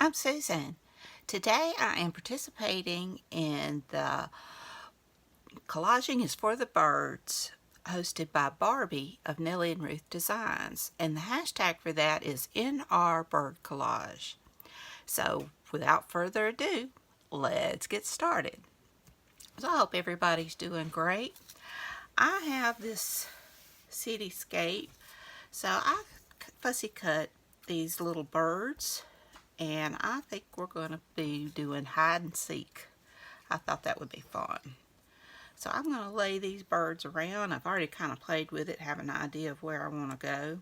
I'm Susan. Today I am participating in the Collaging is for the Birds, hosted by Barbie of Nellie and Ruth Designs, and the hashtag for that is Nrbirdcollage. So without further ado, let's get started. So I hope everybody's doing great. I have this cityscape, so I fussy cut these little birds, and I think we're going to be doing hide and seek. I thought that would be fun. So I'm going to lay these birds around. I've already kind of played with it, have an idea of where I want to go.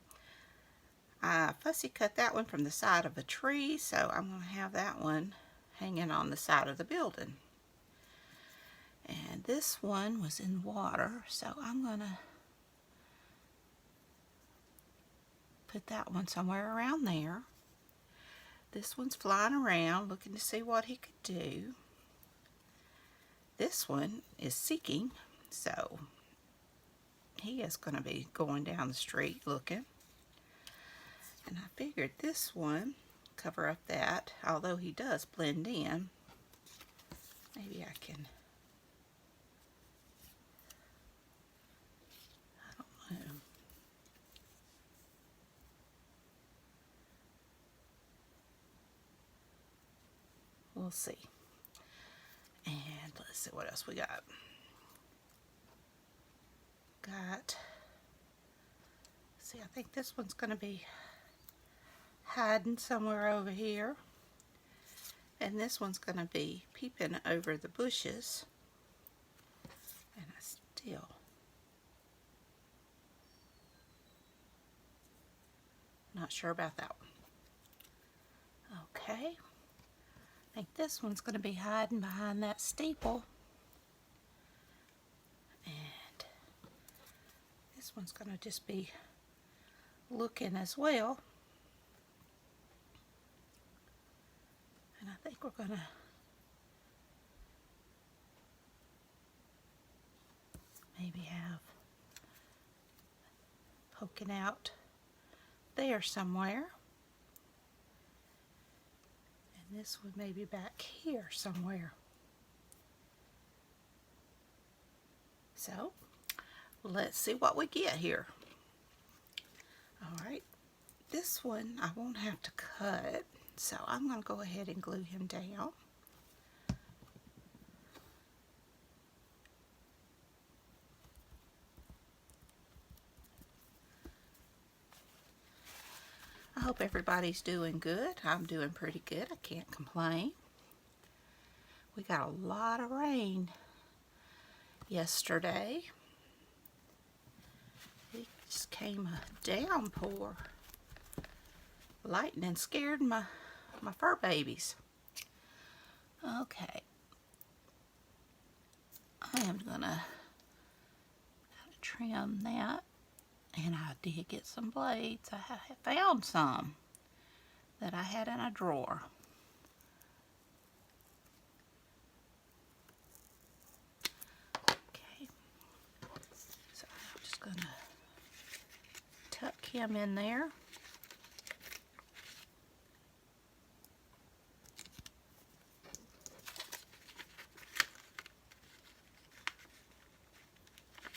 I fussy cut that one from the side of a tree, so I'm going to have that one hanging on the side of the building. And this one was in water, so I'm going to put that one somewhere around there. This one's flying around looking to see what he could do. This one is seeking, so he is going to be going down the street looking. And I figured this one, cover up that, although he does blend in. Maybe I can, I don't know. We'll see. And let's see what else we got. See, I think this one's going to be hiding somewhere over here. And this one's going to be peeping over the bushes. And I still not sure about that one. Okay. I think this one's going to be hiding behind that steeple. And this one's going to just be looking as well. And I think we're going to maybe have poking out there somewhere. And this one maybe back here somewhere. So let's see what we get here. Alright, this one I won't have to cut, so I'm going to go ahead and glue him down. I hope everybody's doing good. I'm doing pretty good. I can't complain. We got a lot of rain yesterday. It just came a downpour. Lightning scared my fur babies. Okay. I am gonna trim that. And I did get some blades. I found some that I had in a drawer. Okay. So I'm just going to tuck him in there.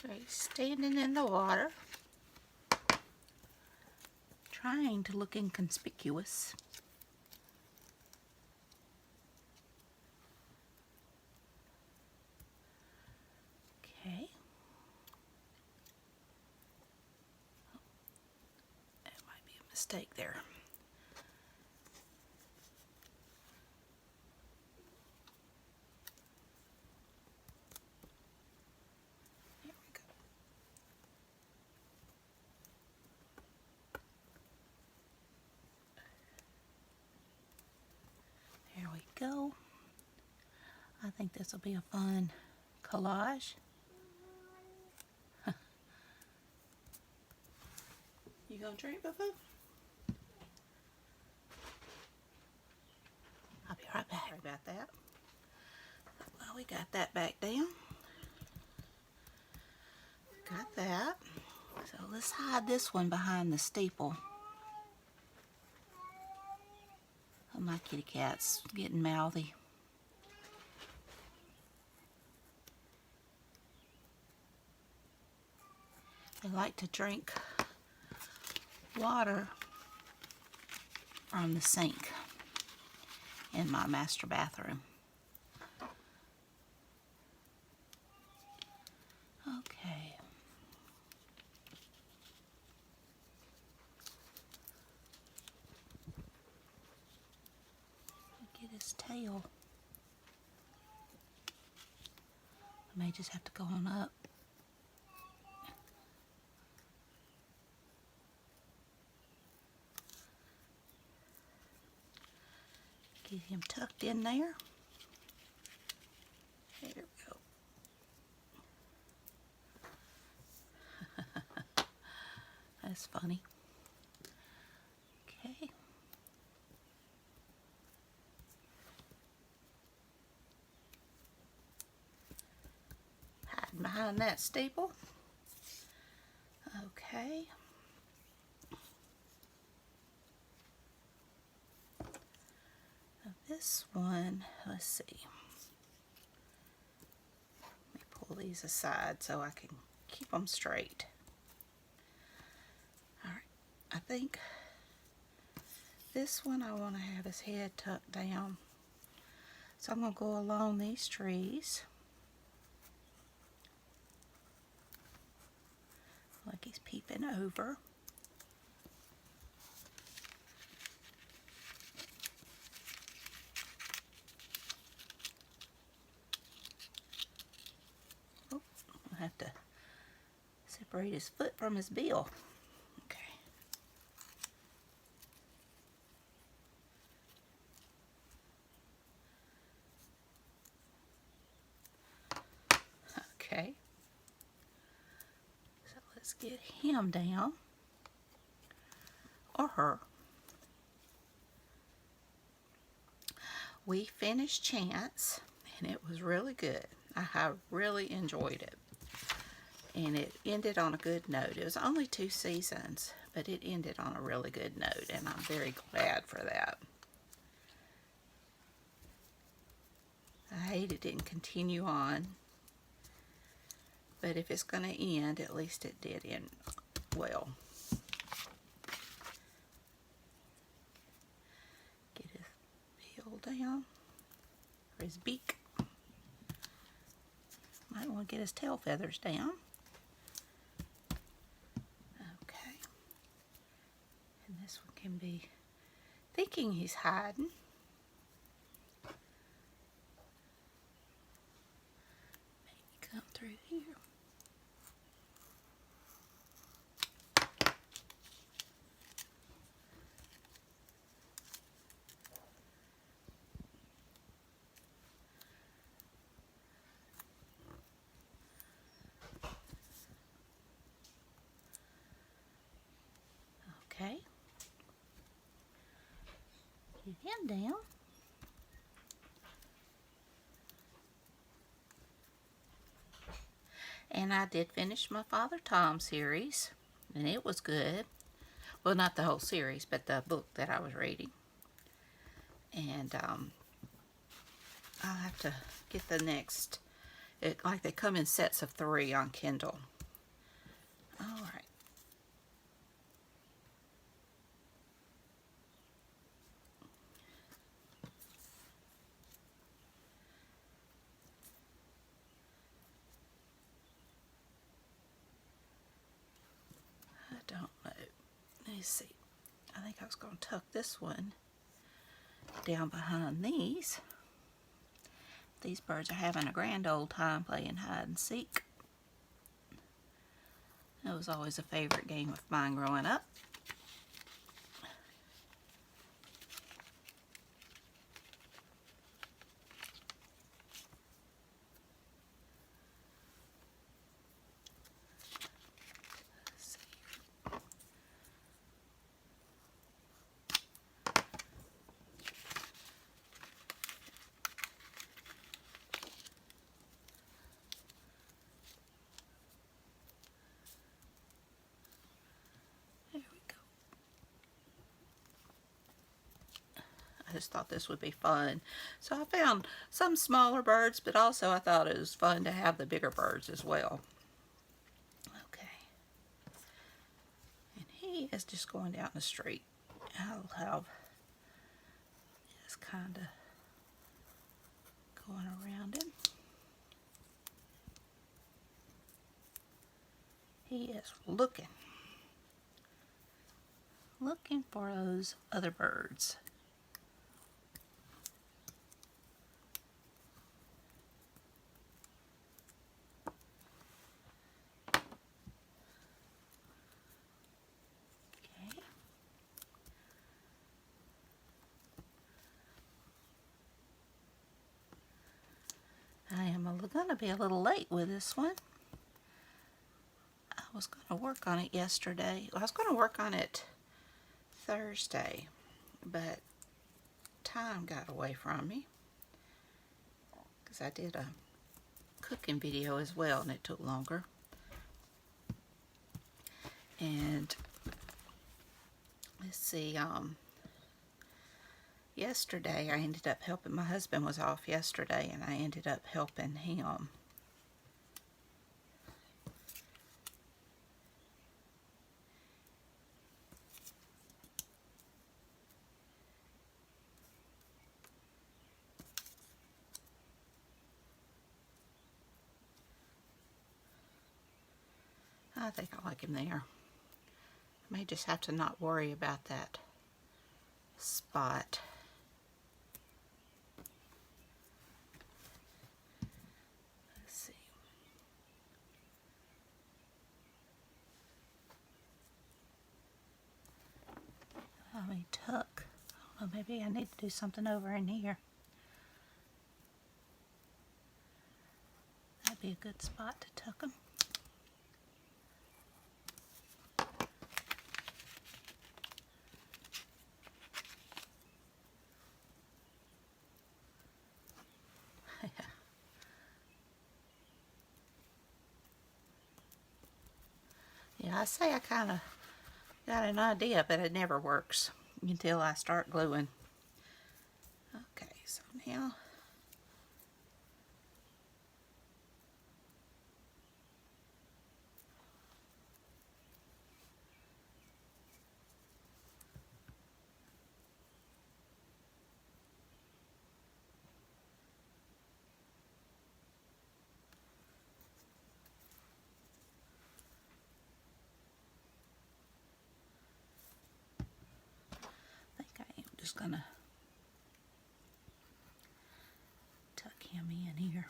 So he's standing in the water, trying to look inconspicuous. Okay. That might be a mistake there. There we go. There we go. I think this will be a fun collage. You gonna drink, Boo-Boo? I'll be right back. Sorry about that. Well, we got that back down. Got that. So let's hide this one behind the steeple. My kitty cat's getting mouthy. They like to drink water from the sink in my master bathroom. Okay. Get his tail. I may just have to go on up. Get him tucked in there. There we go. That's funny. Okay. Hiding behind that steeple. Okay. Now this one, let's see. Let me pull these aside so I can keep them straight. Alright, I think this one I want to have his head tucked down. So I'm going to go along these trees. Like he's peeping over. Oh, I'll have to separate his foot from his bill. Okay. Okay. So let's get him down. Or her. We finished Chance, and it was really good. I really enjoyed it. And it ended on a good note. It was only 2 seasons, but it ended on a really good note, and I'm very glad for that. I hate it didn't continue on, but if it's going to end, at least it did end well. Get his bill down, or his beak. Might want to get his tail feathers down. Okay. And this one can be thinking he's hiding. Maybe come through here. Okay. Get him down. And I did finish my Father Tom series, and it was good. Well, not the whole series, but the book that I was reading. And I'll have to get the next. Like they come in sets of 3 on Kindle. All right. I don't know. Let me see. I think I was going to tuck this one down behind these. These birds are having a grand old time playing hide and seek. That was always a favorite game of mine growing up. There we go. just thought this would be fun. So I found some smaller birds, but also I thought it was fun to have the bigger birds as well. Okay. And he is just going down the street. I'll have just kind of going around him. He is looking for those other birds. Okay. I am going to be a little late with this one. I was going to work on it yesterday. I was going to work on it Thursday, but time got away from me because I did a cooking video as well and it took longer. And let's see, yesterday I ended up helping, my husband was off yesterday and I ended up helping him. I think I like him there. I may just have to not worry about that spot. Let's see. Let me tuck. I don't know, maybe I need to do something over in here. That'd be a good spot to tuck them. Yeah, I say I kind of got an idea, but it never works until I start gluing. Okay, so now just gonna tuck him in here.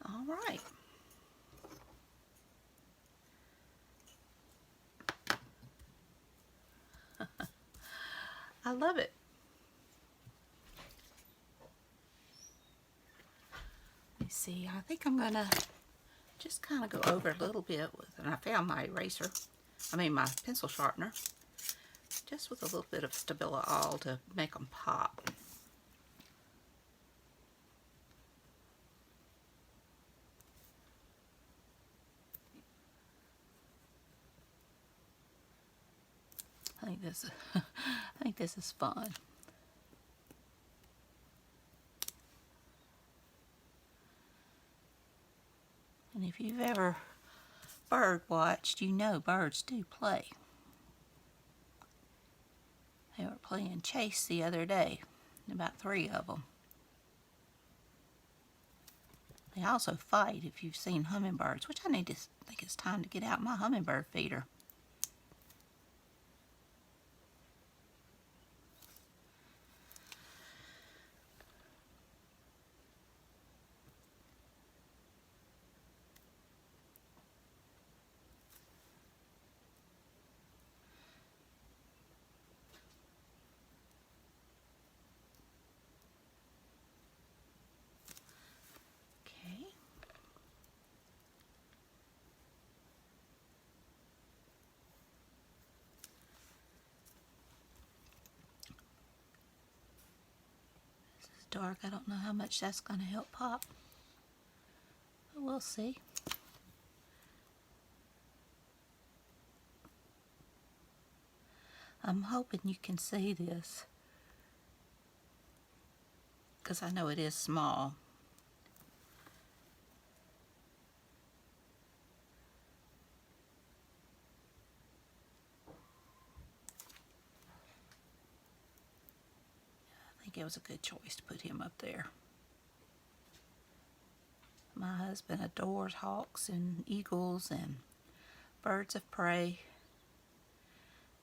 All right. I love it. Let me see, I think I'm gonna just kind of go over a little bit with, and I found my eraser, my pencil sharpener, just with a little bit of Stabilo All to make them pop. I think this is fun. And if you've ever bird watched, you know birds do play. They were playing chase the other day, about 3 of them. They also fight, if you've seen hummingbirds, which I think it's time to get out my hummingbird feeder. dark. I don't know how much that's going to help pop. But we'll see. I'm hoping you can see this, because I know it is small. I think it was a good choice to put him up there. My husband adores hawks and eagles and birds of prey.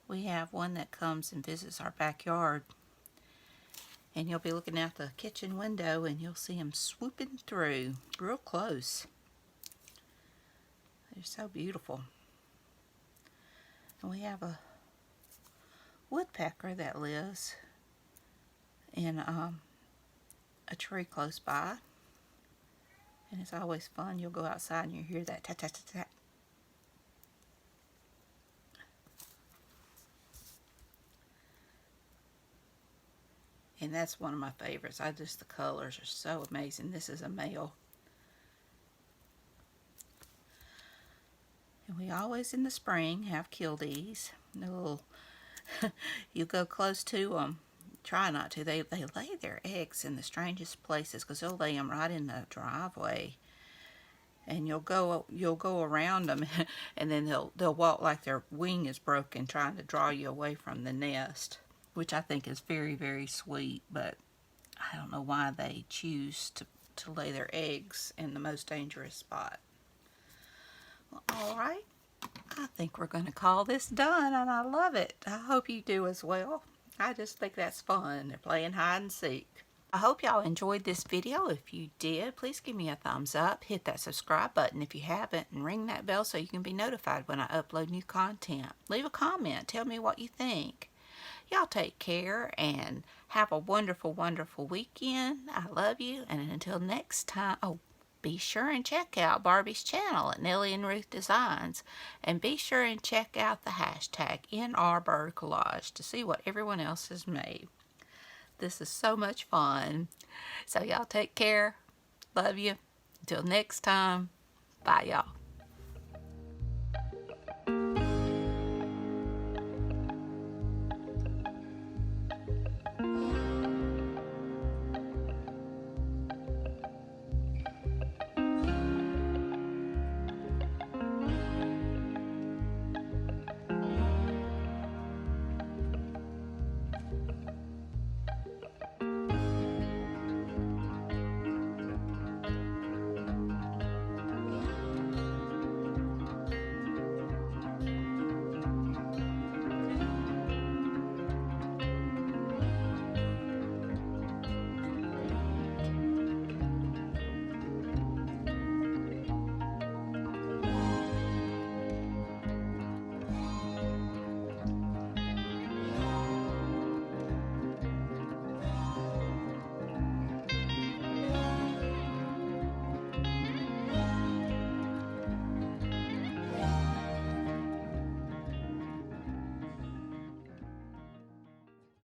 We have one that comes and visits our backyard, and you'll be looking out the kitchen window and you'll see him swooping through real close. They're so beautiful. And we have a woodpecker that lives in a tree close by, and it's always fun. You'll go outside and you hear that tap tap tap tap. And that's one of my favorites. The colors are so amazing. This is a male. And we always in the spring have kildees. You go close to them. Try not to. They lay their eggs in the strangest places, because they'll lay them right in the driveway. And you'll go around them, and then they'll walk like their wing is broken, trying to draw you away from the nest, which I think is very, very sweet. But I don't know why they choose to lay their eggs in the most dangerous spot. Well, all right. I think we're going to call this done, and I love it. I hope you do as well. I just think that's fun. They're playing hide and seek. I hope y'all enjoyed this video. If you did, please give me a thumbs up. Hit that subscribe button if you haven't, and ring that bell so you can be notified when I upload new content. Leave a comment. Tell me what you think. Y'all take care and have a wonderful, wonderful weekend. I love you, and until next time, be sure and check out Barbie's channel at Nellie and Ruth Designs, and be sure and check out the hashtag Nrbirdcollage to see what everyone else has made. This is so much fun. So y'all take care. Love you. Until next time. Bye, y'all.